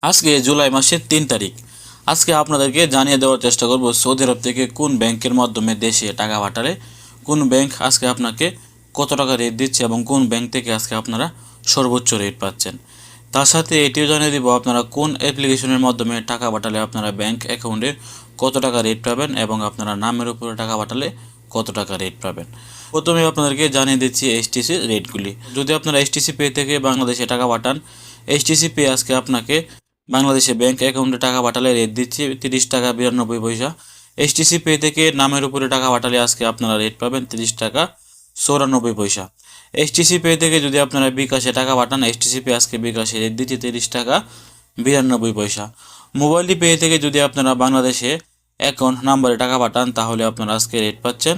আজকে জুলাই মাসের 3 তারিখ। আজকে আপনাদেরকে জানিয়ে দেওয়ার চেষ্টা করব সৌদি আরব থেকে কোন ব্যাংকের মাধ্যমে দেশে টাকা পাঠালে কোন ব্যাংক আজকে আপনাকে কত টাকা রেট দিচ্ছে এবং কোন ব্যাংক থেকে আজকে আপনারা সর্বোচ্চ রেট পাচ্ছেন। তার সাথে এটিও জানিয়ে দিব আপনারা কোন অ্যাপ্লিকেশনের মাধ্যমে টাকা পাঠালে আপনারা ব্যাংক অ্যাকাউন্টে কত টাকা রেট পাবেন এবং আপনারা নামের উপরে টাকা পাঠালে কত টাকা রেট পাবেন। প্রথমে আপনাদেরকে জানিয়ে দিচ্ছি এইচটিসি রেটগুলি। যদি আপনারা এইচটিসি পে থেকে বাংলাদেশে টাকা পাঠান, এইচটিসি পে আজকে আপনাকে বাংলাদেশে ব্যাংক অ্যাকাউন্টে টাকা পাঠালে রেট দিচ্ছে 30 টাকা 92 পয়সা। এইচটিসি পে থেকে নামের উপরে টাকা পাঠালে আজকে আপনারা রেট পাবেন 30 টাকা 94 পয়সা। এইচটিসি পে থেকে যদি আপনারা বিকাশে টাকা পাঠান, এইচটিসি পে আজকে বিকাশে রেট দিচ্ছে 30 টাকা 92 পয়সা। মোবাইল পে থেকে যদি আপনারা বাংলাদেশে অ্যাকাউন্ট নাম্বারে টাকা পাঠান তাহলে আপনারা আজকে রেট পাচ্ছেন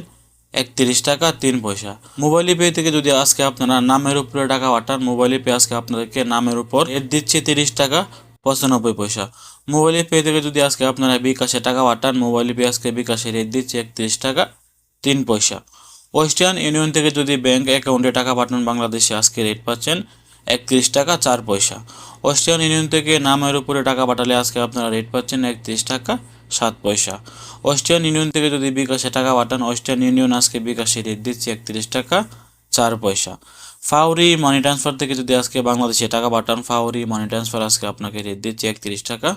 31 টাকা 3 পয়সা। মোবাইল পে থেকে যদি আজকে আপনারা নামের উপরে টাকা পাঠান, মোবাইল পে আজকে আপনাদেরকে নামের উপর রেট দিচ্ছে 30 টাকা 95 পয়সা। মোবাইল পে থেকে যদি আজকে আপনারা বিকাশে টাকা পাঠান, মোবাইল পে আজকে বিকাশে রেট দিচ্ছে 31 টাকা 3 পয়সা। ওয়েস্টার্ন ইউনিয়ন থেকে যদি ব্যাংক অ্যাকাউন্টে টাকা পাঠান বাংলাদেশে আজকে রেট পাচ্ছেন 31 টাকা 4 পয়সা। ওয়েস্টার্ন ইউনিয়ন থেকে নামের উপরে টাকা পাঠালে আজকে আপনারা রেট পাচ্ছেন 31 টাকা 7 পয়সা। ওয়েস্টার্ন ইউনিয়ন থেকে যদি বিকাশে টাকা পাঠান, ওয়েস্টার্ন ইউনিয়ন আজকে বিকাশে রেট দিচ্ছে 31 টাকা 4 পয়সা। ফাউরি মানি ট্রান্সফার থেকে যদি আজকে বাংলাদেশে টাকা পাঠান, ফাউরি মানি ট্রান্সফার আজকে আপনাকে রেট দিচ্ছে 31 টাকা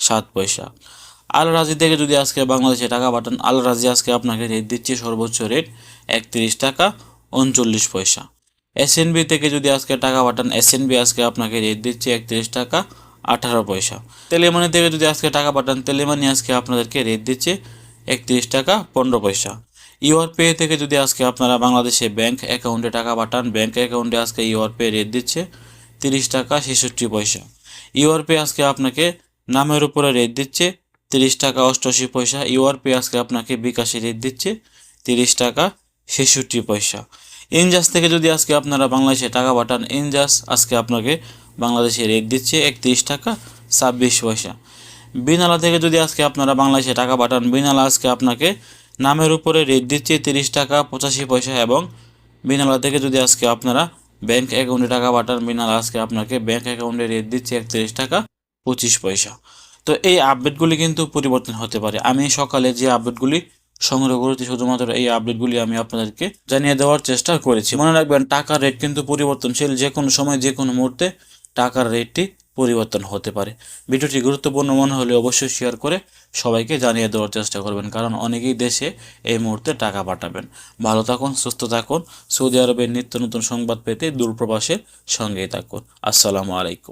7 পয়সা। আল রাজি থেকে যদি আজকে বাংলাদেশে টাকা পাঠান, আল রাজি আজকে আপনাকে রেট দিচ্ছে সর্বোচ্চ রেট 31 টাকা 39 পয়সা। এসএনবি থেকে যদি আজকে টাকা পাঠান, এসএনবি আজকে আপনাকে রেট দিচ্ছে 31 টাকা 18 পয়সা। তেলেমানি থেকে যদি আজকে টাকা পাঠান, তেলেমানি আজকে আপনাদেরকে রেট দিচ্ছে 31 টাকা 15 পয়সা। ইউআর পে থেকে যদি আজকে আপনারা বাংলাদেশে ব্যাংক অ্যাকাউন্টে টাকা পাঠান, ব্যাংক অ্যাকাউন্টে আজকে ইউআর পে রেট দিচ্ছে 30 টাকা 66 পয়সা। ইউআর পে আজকে আপনাকে নামের উপরে রেট দিচ্ছে 30 টাকা 88 পয়সা। ইউআর পে আজকে আপনাকে বিকাশে রেট দিচ্ছে 30 টাকা 66 পয়সা। ইনজাস থেকে যদি আজকে আপনারা বাংলাদেশে টাকা পাঠান, ইনজাস আজকে আপনাকে বাংলাদেশে রেট দিচ্ছে 31 টাকা 26 পয়সা। বিনালা থেকে যদি আজকে আপনারা বাংলাদেশে টাকা পাঠান, বিনালা আজকে আপনাকে নামের উপরে রেট দিচ্ছে 30 টাকা 85 পয়সা এবং বিনালা থেকে যদি আজকে আপনারা ব্যাংক অ্যাকাউন্টে টাকা পাঠান, বিনালা আজকে আপনাকে ব্যাংক অ্যাকাউন্টে রেট দিচ্ছে 31 টাকা 25 পয়সা। তো এই আপডেটগুলি কিন্তু পরিবর্তন হতে পারে। আমি সকালে যে আপডেটগুলি সংগ্রহ করেছি শুধুমাত্র এই আপডেটগুলি আমি আপনাদেরকে জানিয়ে দেওয়ার চেষ্টা করেছি। মনে রাখবেন টাকার রেট কিন্তু পরিবর্তনশীল, যে কোনো সময় যে কোনো মুহূর্তে টাকার রেটটি পরিবর্তন হতে পারে। ভিডিওটি গুরুত্বপূর্ণ মনে হলে অবশ্যই শেয়ার করে সবাইকে জানিয়ে দেওয়ার চেষ্টা করবেন, কারণ অনেকেই দেশে এই মুহূর্তে টাকা পাঠাবেন। ভালো থাকুন, সুস্থ থাকুন। সৌদি আরবের নিত্য নতুন সংবাদ পেতে দূরপ্রবাসের সঙ্গেই থাকুন। আসসালামু আলাইকুম।